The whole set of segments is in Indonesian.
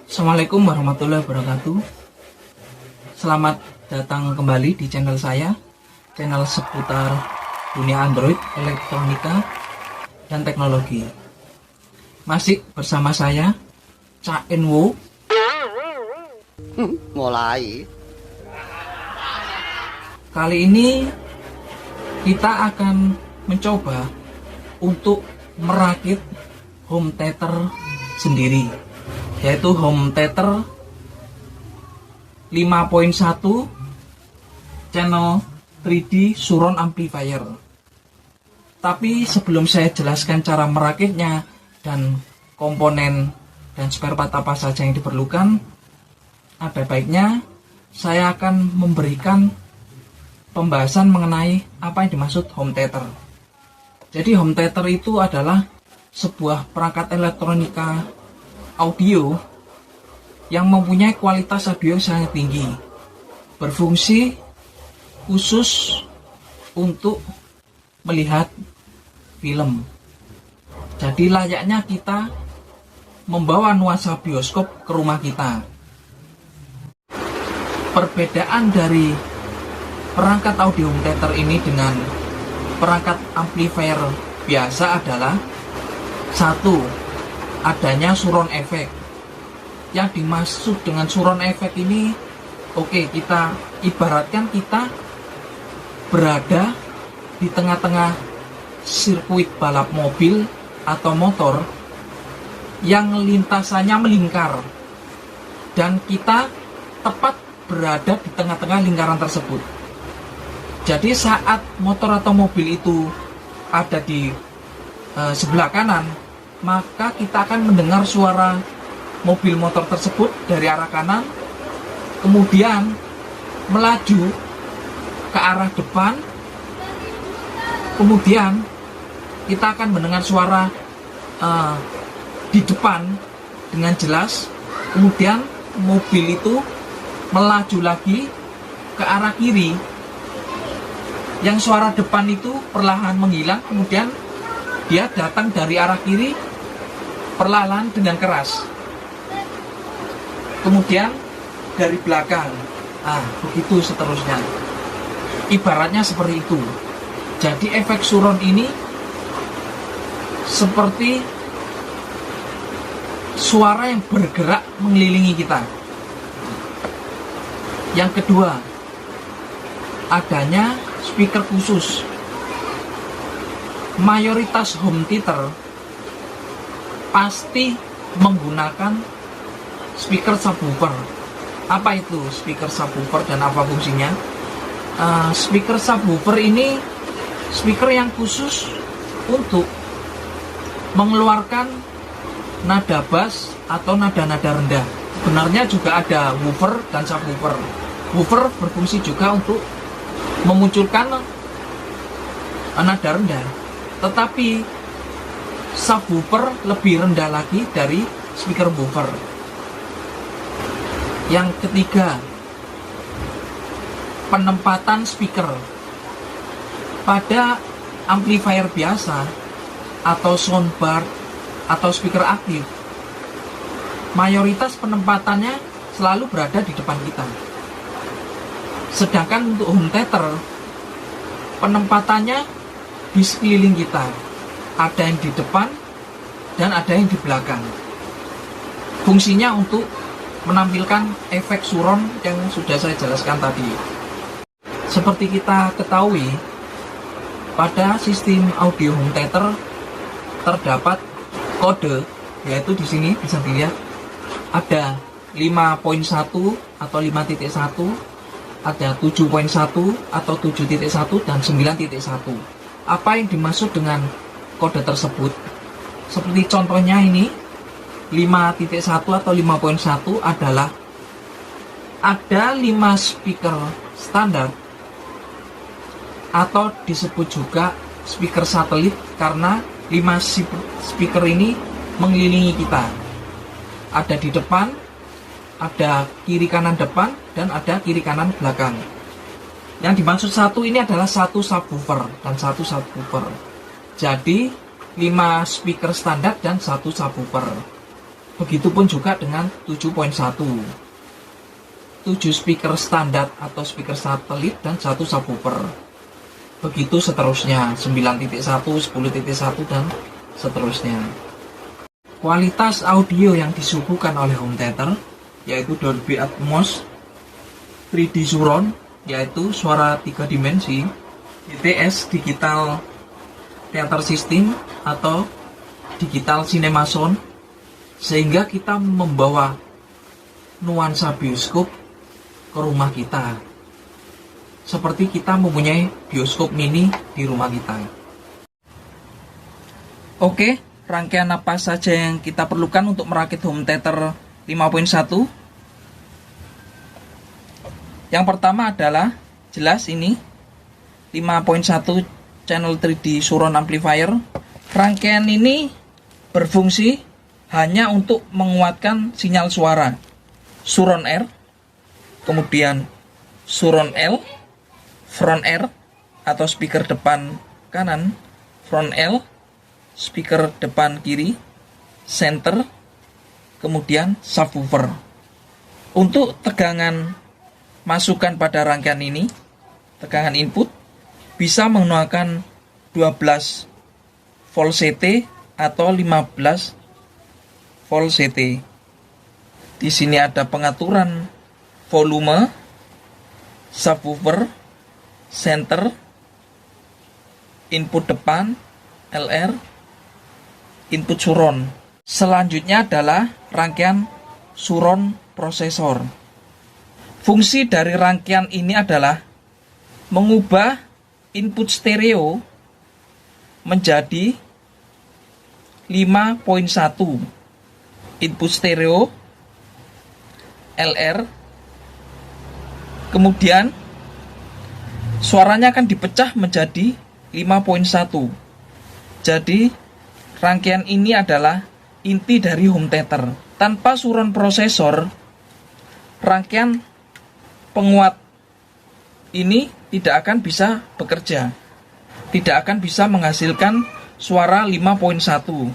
Assalamualaikum warahmatullahi wabarakatuh. Selamat datang kembali di channel saya, channel seputar dunia Android, elektronika, dan teknologi. Masih bersama saya, Cak Enwo. Mulai. Kali ini kita akan mencoba untuk merakit home theater sendiri, yaitu home theater 5.1 channel 3D surround amplifier. Tapi sebelum saya jelaskan cara merakitnya dan komponen dan spare part apa saja yang diperlukan, ada baiknya saya akan memberikan pembahasan mengenai apa yang dimaksud home theater. Jadi home theater itu adalah sebuah perangkat elektronika audio yang mempunyai kualitas audio yang sangat tinggi, berfungsi khusus untuk melihat film. Jadi layaknya kita membawa nuansa bioskop ke rumah kita. Perbedaan dari perangkat audio home theater ini dengan perangkat amplifier biasa adalah satu, adanya surround effect. Yang dimaksud dengan surround effect ini, kita ibaratkan kita berada di tengah-tengah sirkuit balap mobil atau motor yang lintasannya melingkar, dan kita tepat berada di tengah-tengah lingkaran tersebut. Jadi saat motor atau mobil itu ada di sebelah kanan, maka kita akan mendengar suara mobil motor tersebut dari arah kanan, kemudian melaju ke arah depan, kemudian kita akan mendengar suara di depan dengan jelas, kemudian mobil itu melaju lagi ke arah kiri, yang suara depan itu perlahan menghilang, kemudian dia datang dari arah kiri perlahan dengan keras, kemudian dari belakang, begitu seterusnya. Ibaratnya seperti itu. Jadi efek surround ini seperti suara yang bergerak mengelilingi kita. Yang kedua, adanya speaker khusus. Mayoritas home theater pasti menggunakan speaker subwoofer. Apa itu speaker subwoofer dan apa fungsinya? Speaker subwoofer ini speaker yang khusus untuk mengeluarkan nada bass atau nada-nada rendah. Sebenarnya juga ada woofer dan subwoofer. Woofer berfungsi juga untuk memunculkan nada rendah, tetapi subwoofer lebih rendah lagi dari speaker woofer. Yang ketiga, penempatan speaker. Pada amplifier biasa atau soundbar atau speaker aktif, mayoritas penempatannya selalu berada di depan kita. Sedangkan untuk home theater, penempatannya di sekeliling kita. Ada yang di depan dan ada yang di belakang. Fungsinya untuk menampilkan efek surround yang sudah saya jelaskan tadi. Seperti kita ketahui, pada sistem audio home theater terdapat kode, yaitu di sini bisa dilihat ada 5.1 atau 5.1, ada 7.1 atau 7.1 dan 9.1. Apa yang dimaksud dengan kode tersebut? Seperti contohnya ini, 5.1 atau 5.1 adalah ada 5 speaker standar atau disebut juga speaker satelit, karena 5 speaker ini mengelilingi kita. Ada di depan, ada kiri kanan depan, dan ada kiri kanan belakang. Yang dimaksud satu ini adalah satu subwoofer dan satu subwoofer. Jadi 5 speaker standar dan 1 subwoofer. Begitupun juga dengan 7.1, 7 speaker standar atau speaker satelit dan 1 subwoofer. Begitu seterusnya, 9.1, 10.1 dan seterusnya. Kualitas audio yang disuguhkan oleh home theater yaitu Dolby Atmos, 3D surround yaitu suara 3 dimensi, DTS Digital Theater System atau Digital Cinema Sound, sehingga kita membawa nuansa bioskop ke rumah kita, seperti kita mempunyai bioskop mini di rumah kita. Oke, rangkaian apa saja yang kita perlukan untuk merakit home theater 5.1? Yang pertama adalah jelas ini 5.1 channel 3D surround amplifier. Rangkaian ini berfungsi hanya untuk menguatkan sinyal suara surround R, kemudian surround L, front R atau speaker depan kanan, front L, speaker depan kiri, center, kemudian subwoofer. Untuk tegangan masukan pada rangkaian ini, tegangan input bisa menggunakan 12 volt CT atau 15 volt CT. Di sini ada pengaturan volume, subwoofer, center, input depan, LR, input surround. Selanjutnya adalah rangkaian surround processor. Fungsi dari rangkaian ini adalah mengubah input stereo menjadi 5.1 input stereo LR, kemudian suaranya akan dipecah menjadi 5.1. Jadi rangkaian ini adalah inti dari home theater. Tanpa surround processor, rangkaian penguat ini tidak akan bisa bekerja, tidak akan bisa menghasilkan suara 5.1.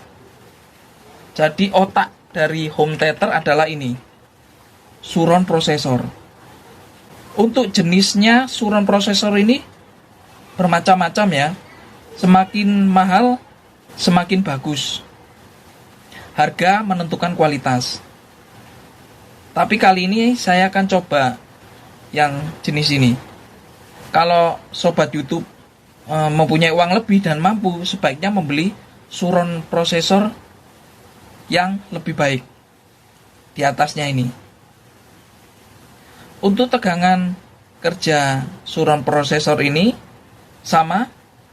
Jadi otak dari home theater adalah ini, surround processor. Untuk jenisnya surround processor ini bermacam-macam ya. Semakin mahal semakin bagus. Harga menentukan kualitas. Tapi kali ini saya akan coba yang jenis ini. Kalau sobat YouTube mempunyai uang lebih dan mampu, sebaiknya membeli surround processor yang lebih baik di atasnya ini. Untuk tegangan kerja surround processor ini sama,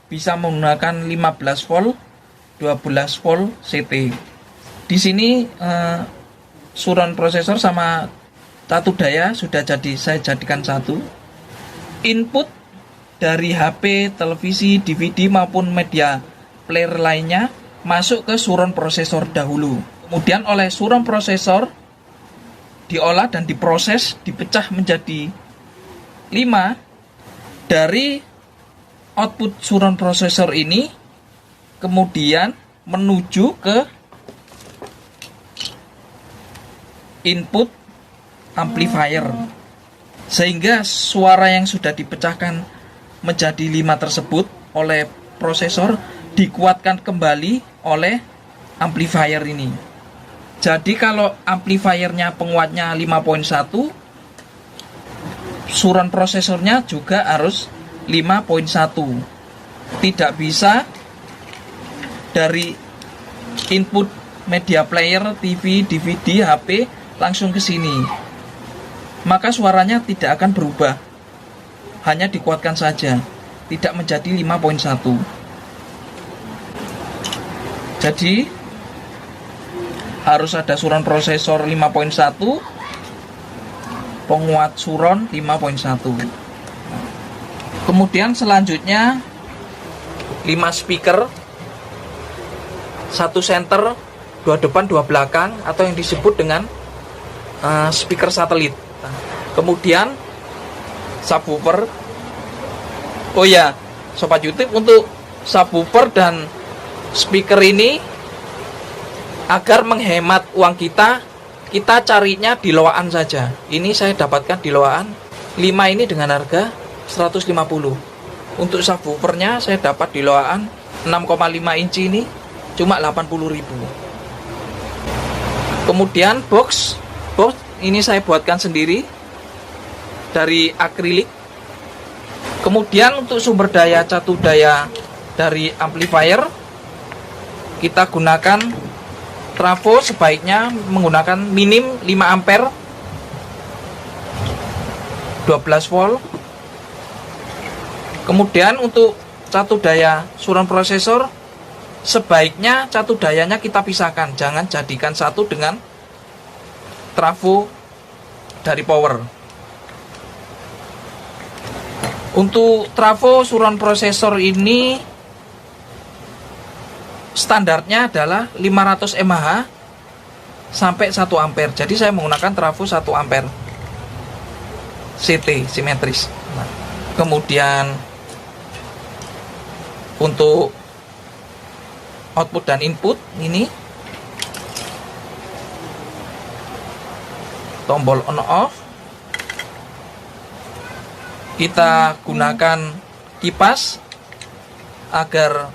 bisa menggunakan 15 volt, 12 volt CT. Di sini surround processor sama satu daya sudah saya jadikan satu. Input dari HP, televisi, DVD maupun media player lainnya masuk ke surround processor dahulu. Kemudian oleh surround processor diolah dan diproses, dipecah menjadi 5. Dari output surround processor ini kemudian menuju ke input amplifier, sehingga suara yang sudah dipecahkan menjadi 5 tersebut oleh prosesor dikuatkan kembali oleh amplifier ini. Jadi kalau amplifiernya penguatnya 5.1, surround prosesornya juga harus 5.1. Tidak bisa dari input media player, TV, DVD, HP langsung ke sini. Maka suaranya tidak akan berubah. Hanya dikuatkan saja, tidak menjadi 5.1. Jadi harus ada surround processor 5.1, penguat surround 5.1. Kemudian selanjutnya 5 speaker, 1 center, 2 depan 2 belakang, atau yang disebut dengan speaker satelit. Kemudian subwoofer. Oh ya, sobat YouTube, untuk subwoofer dan speaker ini Agar menghemat uang kita, kita carinya di Loaan saja. Ini saya dapatkan di Loaan 5 ini dengan harga 150. Untuk subwoofernya saya dapat di Loaan 6,5 inci ini cuma 80.000. Kemudian box ini saya buatkan sendiri dari akrilik. Kemudian untuk sumber daya catu daya dari amplifier, kita gunakan trafo, sebaiknya menggunakan minim 5 ampere 12 volt. Kemudian untuk catu daya suron prosesor, sebaiknya catu dayanya kita pisahkan, jangan jadikan satu dengan trafo dari power. Untuk trafo suron prosesor ini standarnya adalah 500 mAh sampai 1 ampere. Jadi saya menggunakan trafo 1 ampere CT simetris. Nah, kemudian untuk output dan input ini tombol on off. Kita gunakan kipas agar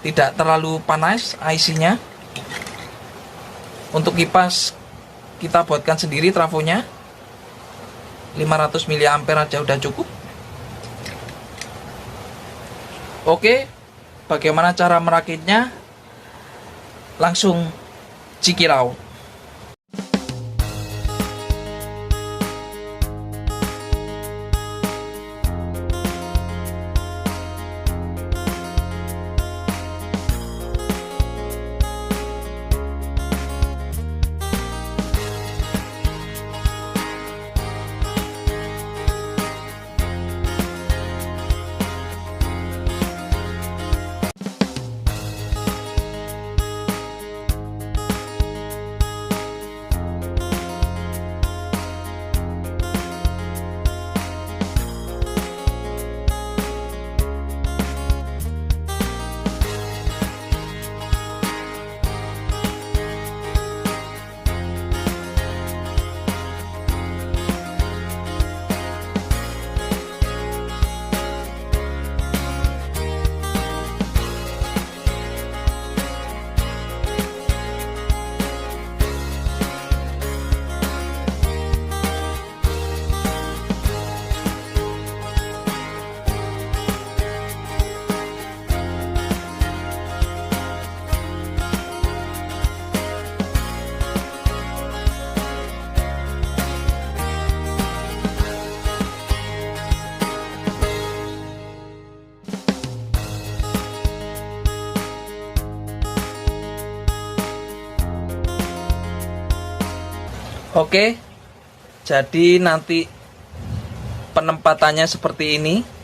tidak terlalu panas IC-nya. Untuk kipas kita buatkan sendiri trafonya 500 mA aja udah cukup. Oke, bagaimana cara merakitnya? Langsung cikirau. Oke, jadi nanti penempatannya seperti ini.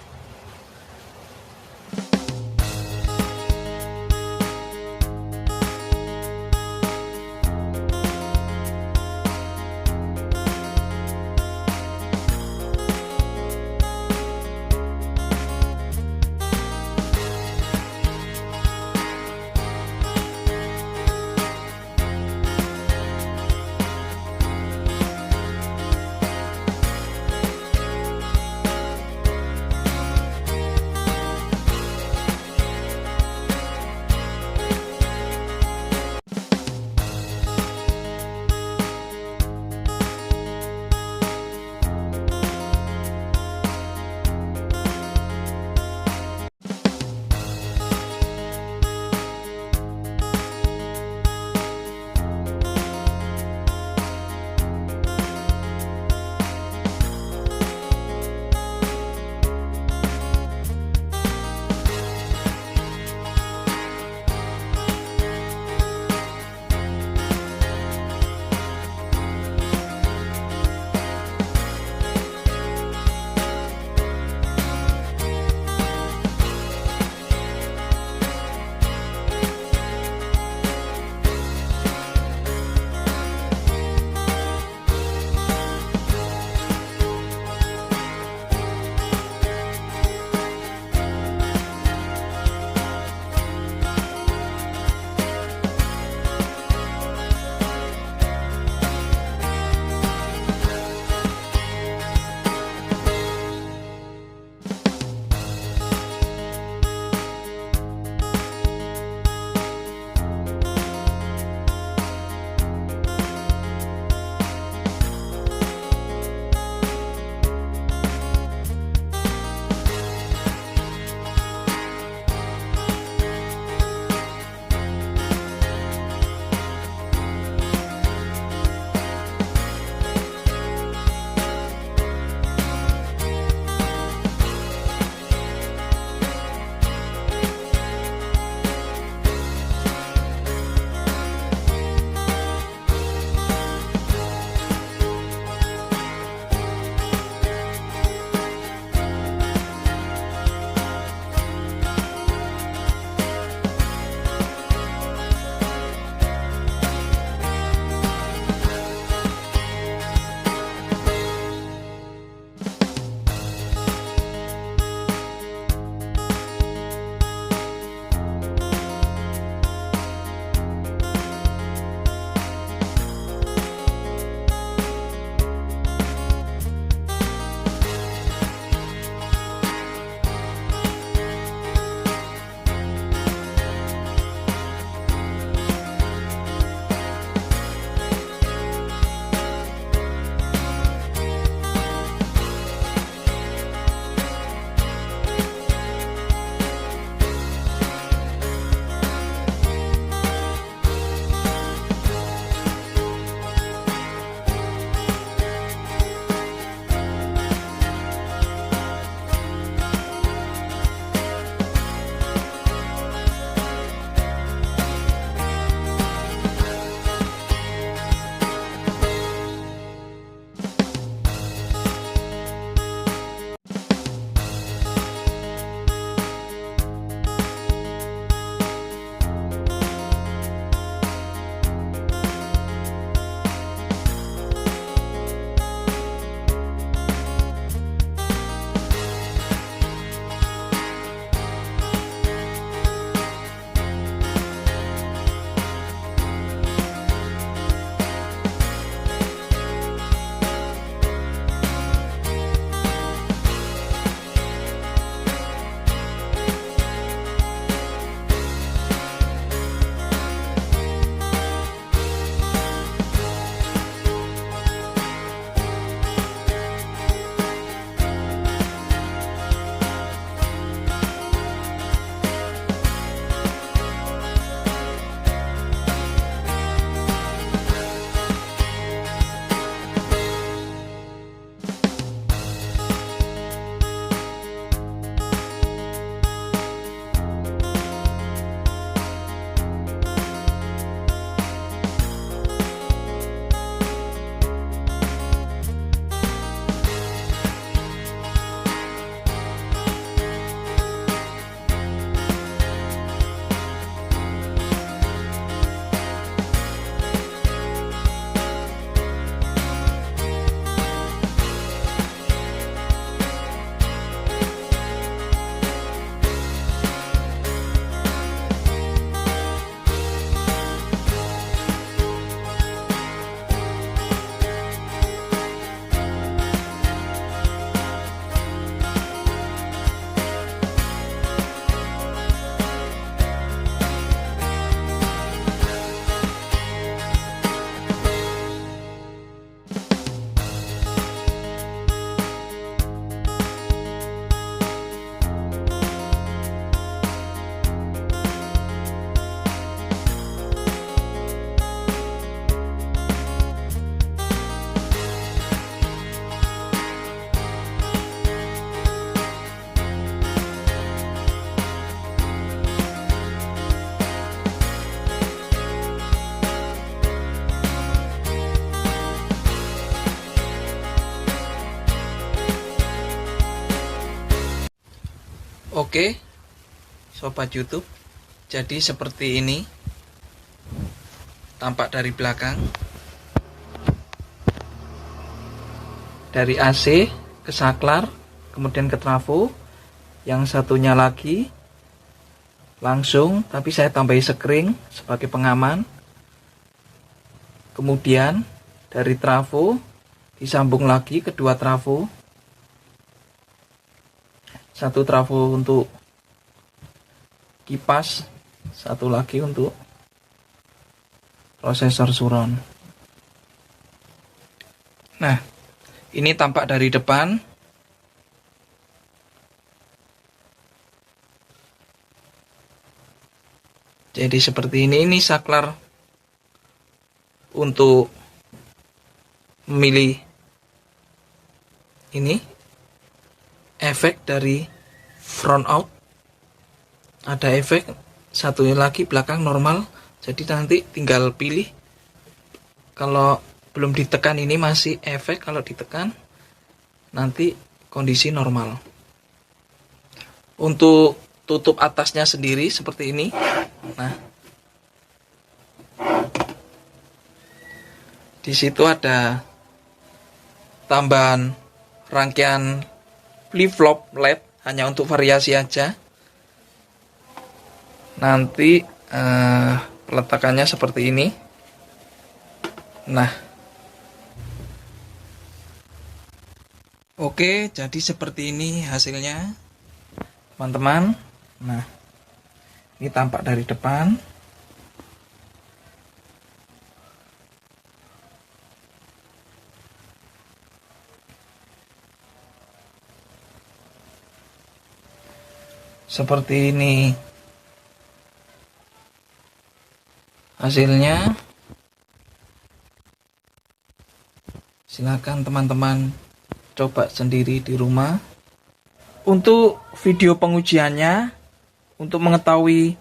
Oke, sobat YouTube, jadi seperti ini tampak dari belakang, dari AC ke saklar, kemudian ke trafo. Yang satunya lagi langsung, tapi saya tambahi sekring sebagai pengaman. Kemudian dari trafo disambung lagi kedua trafo, satu trafo untuk kipas, satu lagi untuk prosesor Suron. Nah, ini tampak dari depan. Jadi seperti ini saklar untuk memilih ini efek dari front out, ada efek satunya lagi belakang normal, jadi nanti tinggal pilih. Kalau belum ditekan ini masih efek, kalau ditekan nanti kondisi normal. Untuk tutup atasnya sendiri seperti ini. Nah, di situ ada tambahan rangkaian flip-flop LED, hanya untuk variasi aja. Nanti peletakannya seperti ini. Nah, oke, jadi seperti ini hasilnya, teman-teman. Nah, ini tampak dari depan. Seperti ini hasilnya. Silakan teman-teman coba sendiri di rumah. Untuk video pengujiannya, untuk mengetahui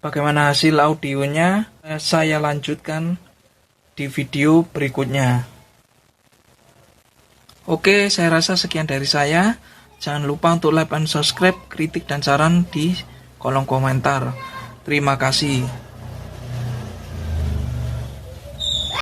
bagaimana hasil audionya, saya lanjutkan di video berikutnya. Oke, saya rasa sekian dari saya. Jangan lupa untuk like dan subscribe, kritik dan saran di kolom komentar. Terima kasih.